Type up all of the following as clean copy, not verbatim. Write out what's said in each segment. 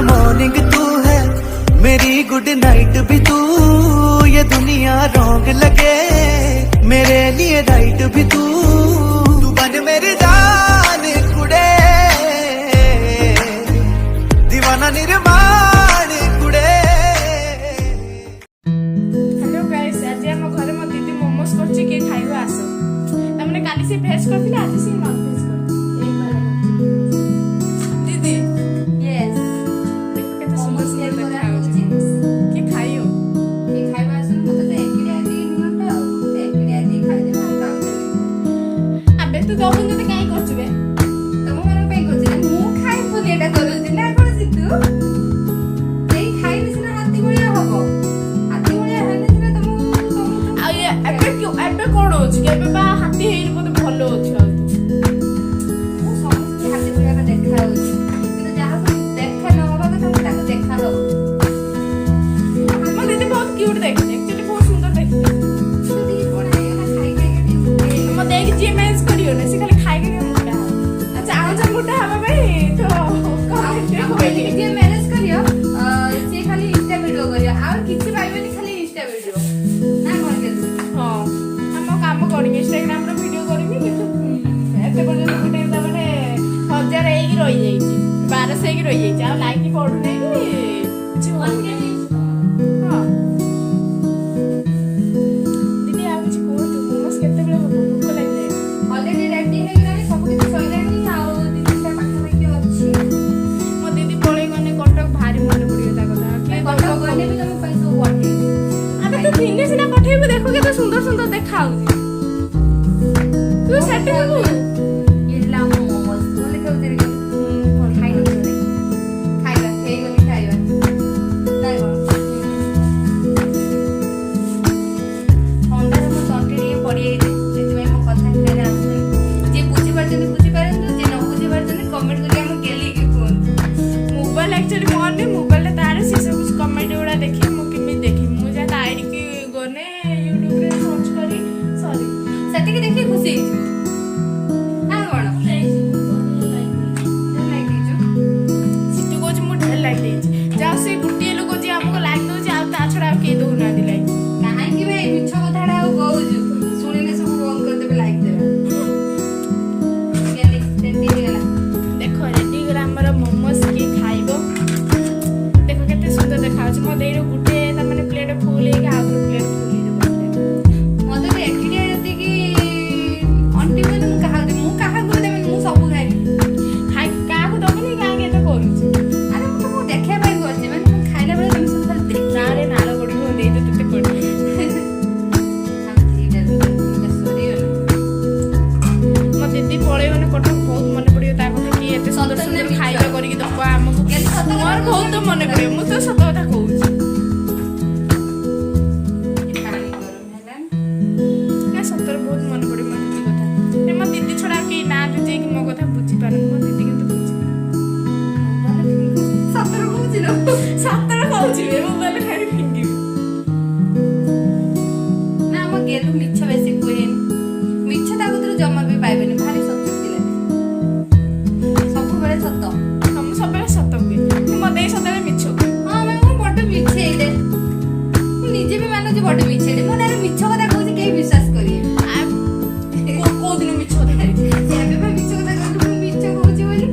Morning तू है, मेरी गुड नाइट भी तू। ये दुनिया रॉन्ग लगे, मेरे लिए राइट भी तू। तू बन मेरी जान कुड़े, दीवाना निर्माण कुड़े। हेलो गाइस, आज हम घर में दीदी मोमोज करछि के खाइबो आसो। तमने काली से भेज करथिले, आज से नॉन भेज कर। एक बार दीदी यस देखो केते सुंदर सुंदर देखा होछि के खाइयो के खाइबा आसु मते तो एकडिया दी नटा एकडिया दी खाइ दे हम काम करबी। अबे तू दोहन जते काई करछबे तम मन पे करछि मु खाइ बोली एटा करछि ना करछि तू एई खाइ बिसना हाथी बळिया हबो। हाथी बळिया हेले सिना तम आ ये एबे कोन होछि के एबे बा हाथी हेइ मते भलो होछि। मु समस्त हाथी बळिया का देखा होछि किंतु जहा को देखा न होबा तो तम ताको देखा हो। हम दीदी बहुत क्यूट देखते, एक्चुअली बहुत सुंदर देखते। तू दी कोना एला खाइ के हम देख जी मैच करियो ने से खाली खाइ के मोटा। अच्छा आज मोटा हबे भाई तो कमेंट के जे मैनेज करियो से खाली इंस्टा वीडियो करियो और किछि पाइबेनी खाली इंस्टा वीडियो ना कोन के हां हम काम करी इंस्टाग्राम रे वीडियो करबी किंतु एते पर्यंत गुटे ता माने 1000 एई रही जाईची 1200 एई रही जाईची आ लाइक पडु नै कि जीवन के हां दीदी आ कुछ को तू मोमोस केते बेले हो भूख लागे ऑलरेडी रेडी हे गलानी सब किछि सइलानी आ दीदी ता पाखा पाखी अछि मो दीदी पळे गने कटक भारी मन पडियो ता कथा के कटक गने भी तुम पैसो वाटे अबे तू दिने सिना पठेबे देखो केते सुंदर सुंदर देखा होची तू सेट हो इला मोमोस बोले के उतरे खाइ न खाइबा हे गली खाइबा नाइ बा होंडा मो कंटिन्यू पड़ी जे जे मो कथा करे आसे जे बुझी पारछन जे न बुझी पारछन कमेंट करी हम गेली के फोन मोबाइल एक्चुअली मोर ने मोबाइल तार से सब कुछ कमेंट उड़ा देखि मु किमि देखि मु जा आईडी की गने YouTube रे सर्च करी सॉरी सती के देखि खुशी आ कोन लाइक दीजो सितु कोच मु ढेर लाइक देछि जा से गुटिए लोग जे हमको लाइक दो जे आ ता छडा के दो ना दि लाइक काहे कि भाई मिछ कथाडा आ कहूजु सुनिले सब फोन कर देबे लाइक देबे गेली रेडी हे गला देखो रेडी गला हमर मोमोस के खाइबो देखो केते सुंदर देखा छ म देरो गुटे त माने प्लेट फुल हे के आउर प्लेट फुल हे देबो मते तो एकडिया जति कि अंटी में तुम कहा को देबे मु सब खाइबी खाइ का को दबनी का के त करू अरे मु तो देखे भाई करछि माने मु खाइला बेले तुम सब खाली देख ना रे नाल गोडी को दे दे तते कोडी हम ठीक है सॉरी म दीदी पळे माने कटक बहुत मने पडियो ता কথা कि एते सुंदर सुंदर खाइबा करी कि दबा हमको गेली सत मोर बहुत मने पडियो मु तो सत କଥା कहूची खाली करू हेलन ना सतर बहुत मने पडियो म दीदी କଥା ए म दीदी छोड़ा कि ना जुजे कि मो କଥା बुझी पारन म दीदी किंतु बुझी सतर बुझिलो सतर कहूची बे मो बाले खाइ फिंगी ना हम गेलु मिछ बेसी कोहेन मिछ ता गुतरो जमा भी पाइबेनी भारी सच्ची दिले सब बेले सत हम सबे सत हुए म दे सतले मिछो हां मैं मु बड मिछे दे निजे भी मानो जे बड मिछे दे मोर मिछ कथा कहूची के विश्वास करिए आ को दिन मिछो दे जेबे भी मिछ कथा कहूची मु मिछ कहूची बोली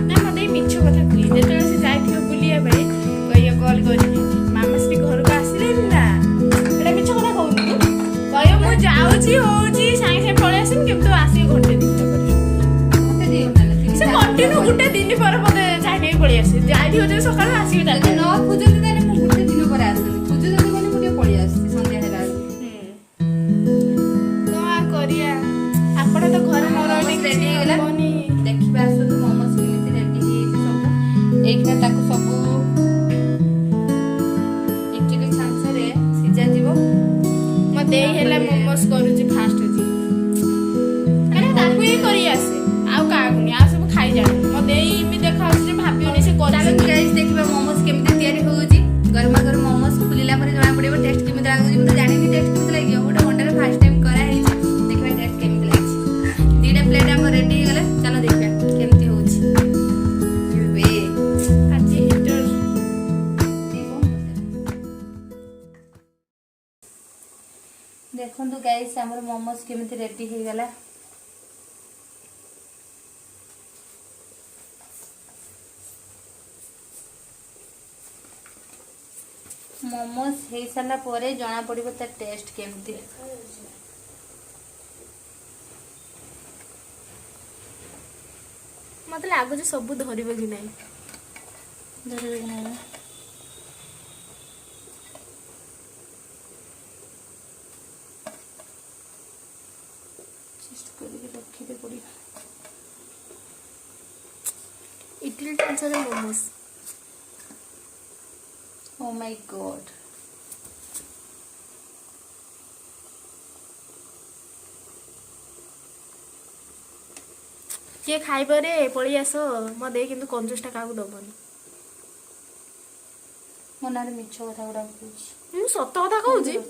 ना म दे मिछो କଥା कहि जेतले से जाइथियो बुलिया बे कहियो कॉल करी मामा श्री घर को आसिले ना एटा मिछो କଥା कहू कहियो मु जाउची होउची साइ साइ पळे आसिन केमतो आसी घंटे दिन करे मते दियो ना से कंटिन्यू गुटे दिन पर मते जाइने पळे आसी जाइथियो जे सकाळ आसी যদি ता ন খুঁজতে তাহলে ମୁଁ ଗୋଟେ ଦିନ ପରେ ଆସିଲି ଖୋଜୁଛନ୍ତି ମାନେ ମୁଁ ଟିକେ ପଳେଇ ଆସିଛି ସନ୍ଧ୍ୟା ହେଲା କଣ କରିଆ ଆପଣ ତ ଘରେ ନ ରହିଲେ ମୋମୋସ୍ କିଛି ରେଡି ହେଇଗଲା ହବନି। ଦେଖିବା ଆସନ୍ତୁ ମୋମୋସ୍ କେମିତି ରେଡି ହେଇଯାଇଛି ସବୁ ଏଇଖିନା ତାକୁ ସବୁ ଇଟିଲି ଛାଞ୍ଚରେ ସିଝା ଯିବ ମୋ ଦେଇ ହେଲା ମୋମୋସ୍ କରୁଛି ଫାଷ୍ଟ ଅଛି ମାନେ ତାକୁ ହିଁ କରି ଆସେ ଆଉ କାହାକୁନି ଆଉ ସବୁ ଖାଇ ଜାଣେ ମୋ ଦେଇ ବି ଦେଖା ହଉଛି ଯେ ଭାବିବନି ସେ ଚାଲନ୍ତୁ କରୁଛି ଗାଇସ୍ ଦେଖିବା ମୋମୋସ୍ କେମିତି ତିଆରି ହେଉଛି ଗରମା ଗରମ ମୋମୋସ୍ ଖୁଲିଲା ପରେ ଜଣା ପଡ଼ିବ ଟେଷ୍ଟ କେମିତି ଲାଗୁଛି ମୁଁ ତ ଜାଣିନି ଟେଷ୍ଟ କେମିତି ଲାଗିବ ଗୋଟେ ଘଣ୍ଟାରେ ଫାର୍ଷ୍ଟ ଟାଇମ୍ କରାହେଇଛି ଦେଖିବା ଟେଷ୍ଟ କେମିତି ଲାଗିଛି ଦିଟା ପ୍ଲେଟ୍ ଆମର ରେଡି ହେଇଗଲା ଚାଲ ଦେଖିବା କେମିତି ହେଉଛି देखो गाइस हमर मोमोज केमिति रेडी हो गला। मोमोज हो सारा पर जना पड़ो तार टेस्ट केमिति। मत लगुच सब धरब कि नहीं रखी पड़ी idli tension momos. Oh my God किए खाइबरे पलि आस मो दे किंतु कंजूसटा काकू दबनी। मो ना मिछ कथा गुड़ा कहूँ मु सत कथा कहूँ ये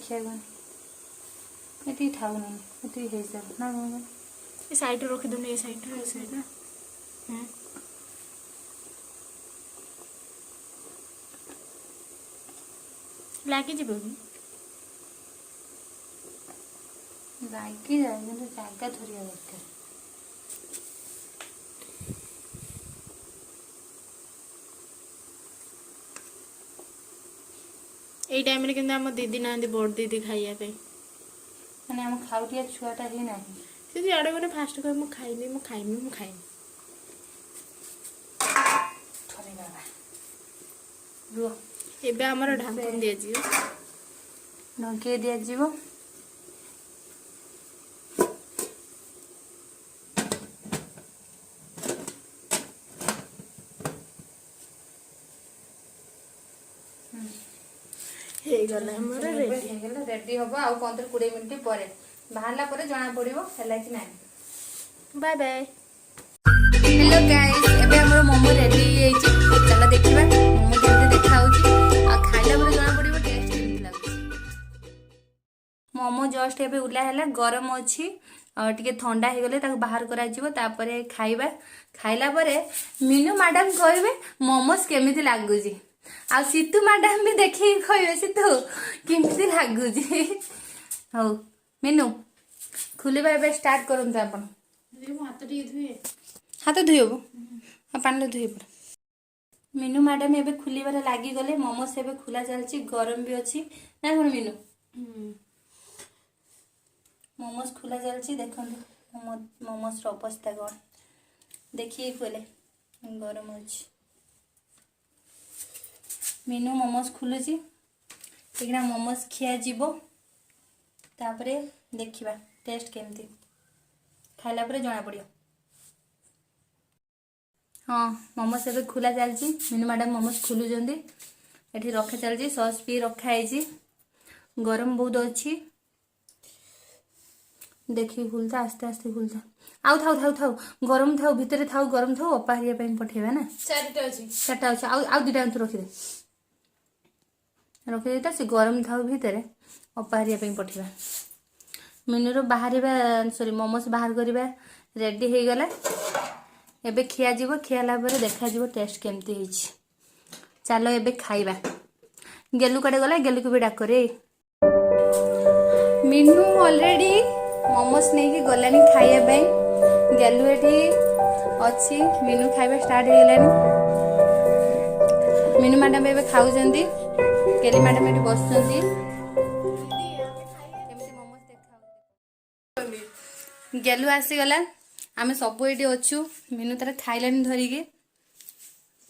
ठाऊ ना ये ना ये साइड रखीदुनि ये साइड लगे जी लगी जाए जगह धरिया दरकार। ये टाइम रे किंतु हम दीदी ना बड़ दीदी खाइया पे माने हम खाउटिया छुआटा ही ना से आड़े मैंने फास्ट कह खाइमी थोड़े बाबा रुह एबे हमर ढांकन दिया जी ढंके दिया जीवो हे गला हमर रेडी हो 15-20 मिनिट पर बाहरला पर जना पड़िबो हला कि नाही। Bye bye. हेलो गाइस एबे हमर मोमो रेडी हे छी चला देखिबा मोमो केते देखा होची आ खाइला पर जना पड़िबो टेस्ट केते लागुची। मोमो जस्ट एबे उला हला गरम अछि और टिके ठंडा हे गले ताको बाहर करा जिवो तापरे खाइबा खाइला परे मीनू मैडम कहबे मोमोस केमिति लागुची आ सीतू मैडम भी देखि कहबे सीतू केमिति लागुची। हो मीनू खुलिबा एबे स्टार्ट करन त अपन हाथ धोइबो पानी धोइ पड़। मीनू मैडम एबे खुलिबारे लागी गले मोमोस एबे खुला चलची गरम भी अछि ना कोन मीनू मोमोस खुला चलची देखंतु मोमोस रो अवस्था कोन देखिए खोले गरम अछि। मीनू मोमोस खुलुची एकना मोमोस खिया जीवो तापरे देखिबा टेस्ट केमती खाइला परे जना पड़ियो। हाँ मोमोस एबे खुला चलची मीनू मैडम मोमोस खुलु जंदी एठी रखा चलची सॉस भी रखा है गरम बहुत अच्छी देखी खुलता आस्ते आस्ते खुलता आउ थाउ थाउ थाउ गरम थाउ भितरे थाउ गरम थाउ अपारिया पे पठेबा ना चारटा अछि आउ दुटा अंत रखि देता से गरम थाउ भितरे अपारिया पे पठेबा। मीनू रो बाहरिबा सॉरी मोमोस बाहर करबा रेडी हे गला एबे खिया जीवो खियाला परे देखा जीवो टेस्ट केमती हिची। चलो एबे खाइबा गेलु कड़े गला गेलु को भी डाक रे मीनू ऑलरेडी मोमोस नहीं कि गलानी खाइया पे गेलु एठी अछि मीनू खाइबा स्टार्ट हे गलानी। मीनू मैडम एबे खाउ जंदी केली मैडम एठी बस जंदी केमती मोमोस देखा गेलु आसी गला आमे सब एठी अछु मीनू तार खाइलानी धरिके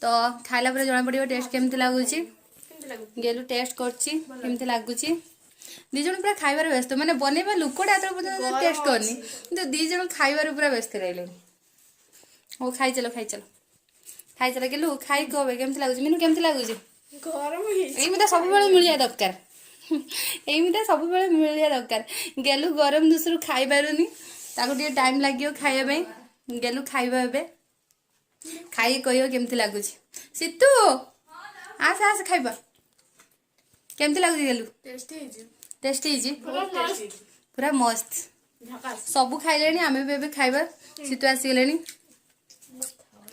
तो खाइला पर जना पड़िबो टेस्ट केमती लागुची गेलु टेस्ट करची केमती लागुची दी जन पूरा खाइबार व्यस्त माने बनेबा लुकोडा तो पर्यंत टेस्ट करनी किंतु दी जन खाइबार पूरा व्यस्त रहले। ओ खाइ चलो गेलु खाइ कहबे केमती लागुची मीनू केमती लागुची गरम हे एमिता सब बेले मिलिया दरकार एमिता सब बेले मिलिया दरकार गेलु गरम दुसरु खाइ बारुनी ताको टे टाइम लागियो खाइबा पे गेलु खाइबा एबे खाइ कहियो केमती लागुची सितु आस आस खाइबा केमती लागुची गेलु टेस्टी हिजी पूरा मस्त सब खाइलेनी आमे भी एबे खाइबा सितु आसी गेलेनी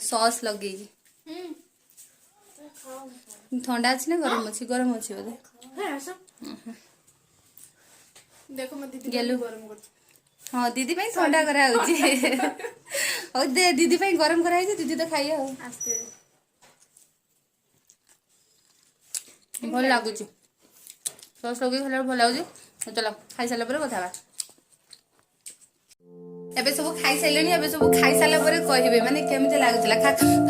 सॉस लगे ठंडा अछि ना गरम अछि बोधे देखो मैं दीदी गेलु। गरम कर हाँ दीदी पाई ठंडा करा होची और दे दीदी पाई गरम करा होची दीदी तो खाइए हो आस्ते भल लागुची सॉस लगे खाला भल लागुची चलो खाई साला पर कथा बा एबे सब खाई साइलनी एबे सब खाई साला पर कहिबे माने केमते लागुतला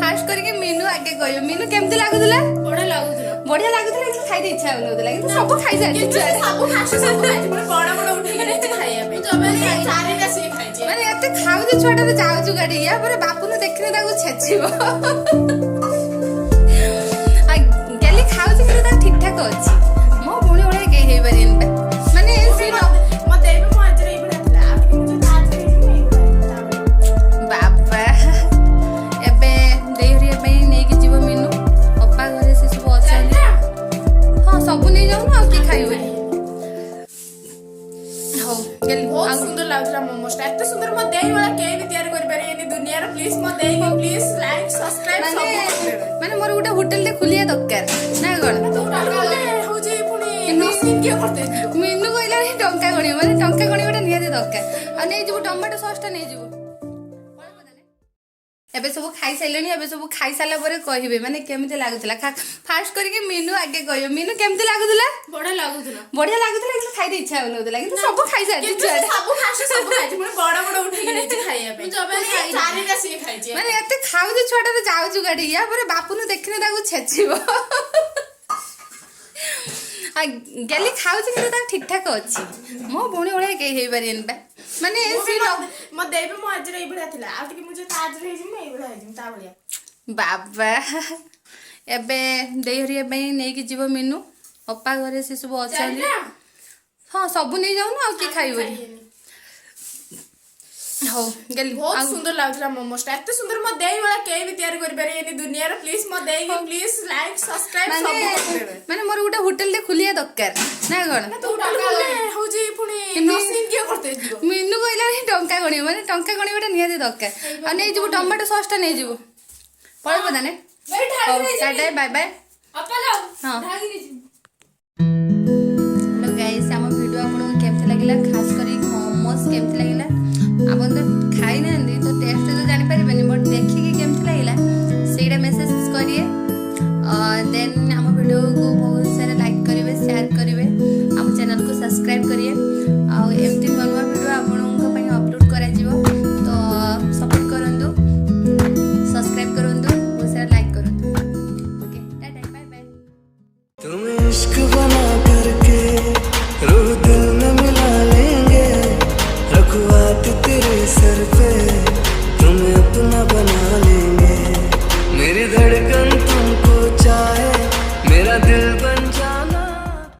फास्ट करके मीनू आगे कहियो मीनू केमते लागुतला बढ़िया लागुतला कि खाई दे इच्छा होनोतला कि सब खाई जाय सब खासे सब खाइछि बड़ बड़ उठे के नहीं खाइया पे तबे चारिटा से खाइछि माने एते खाउ जे छोटा जाउछु गाडी या पर बापू ने देखने ताको छेचिबो आ गेली खाउ जे ता ठीक ठाक अछि मो भुणी ओळे के हेइ परिन माने से म देबे म आज रे बडा आ कि मुझे आज रे बाबा एबे देहरी पे नै कि जीव मीनू अप्पा घरे से सब अछि हां सब नै जाऊ ना की खाइबे हो गेली बहुत सुंदर लागला मोमोस एते सुंदर म देई वाला के भी तैयार करि पारे एनी दुनिया रे प्लीज म देई के प्लीज लाइक सब्सक्राइब सब माने मोर गुटा होटल दे खुलिया दरकार ना कोन तू डाले होजी पुनी नोसिन के करते मीनू कहला टंका गणी माने टंका गणी गोटा निया दे दरकार आ नै जीव टमाटो सॉस ता नै जीव एबे सब खाई साइलनी एबे सब खाई साला पर कहिबे माने केमते लागुतला फास्ट करके मीनू आगे कहियो मीनू केमते लागुतला बढ़िया लागुतला कि खाई दे इच्छा होनोतला कि सब खाई जाय सब खासे सब खाइछि बड़ उठे के नहीं खाइया पे तबे चारिटा से खाइछि माने एते खाउ जे छोटा जाउछु गाडी या पर बापू ने देखने ताको छेचिबो आ गेली खाउ जे ता ठीक ठाक अछि मो भुणी ओळे के हेइ परिन माने से म देबे म आज रे बडा थिला आ कि मुझे आज रे जिम ए बडा जिम ता बलिया बाबा एबे देहरी पे नै कि जीव मीनू अप्पा घरे से सब अछि हां सब नै जाऊ ना की खाइबे हो गेली बहुत सुंदर लागला मोमोस एते सुंदर म देई वाला के भी तैयार करि पारे एनी दुनिया रे प्लीज म देई के प्लीज लाइक सब्सक्राइब सब माने मोर गुटा होटल दे खुलिया दरकार ना कोन तू डाले होजी पुनी नोसिन के करते मीनू कहला टंका गणी माने टंका गणी गोटा निया दे दरकार आ नै जीव टमाटो सॉस ता नै जीव पळे पदाने टाटा बाय बाय अपा लो हां भागी नि हेलो गाइस हम वीडियो आपन केमते लागिला खास करी मोमोस केमते लागिला आपन तो खाई ना तो टेस्ट तो जानि परिबेनी बट देखि के केमते लागिला सेडा मेसेज करिए देन हम वीडियो को बहुत सारा लाइक करिवे शेयर करिवे हम चैनल को सब्सक्राइब करिए आ एमती नवा नवा वीडियो आपन पई अपलोड करा जिवो तो सपोर्ट करंदु सब्सक्राइब करंदु बहुत सारा लाइक करंदु ओके टाटा बाय बाय तुम इश्क बना करके रूह दिल में मिला लेंगे रखवात तेरे सर पे तुम्हें अपना बना लेंगे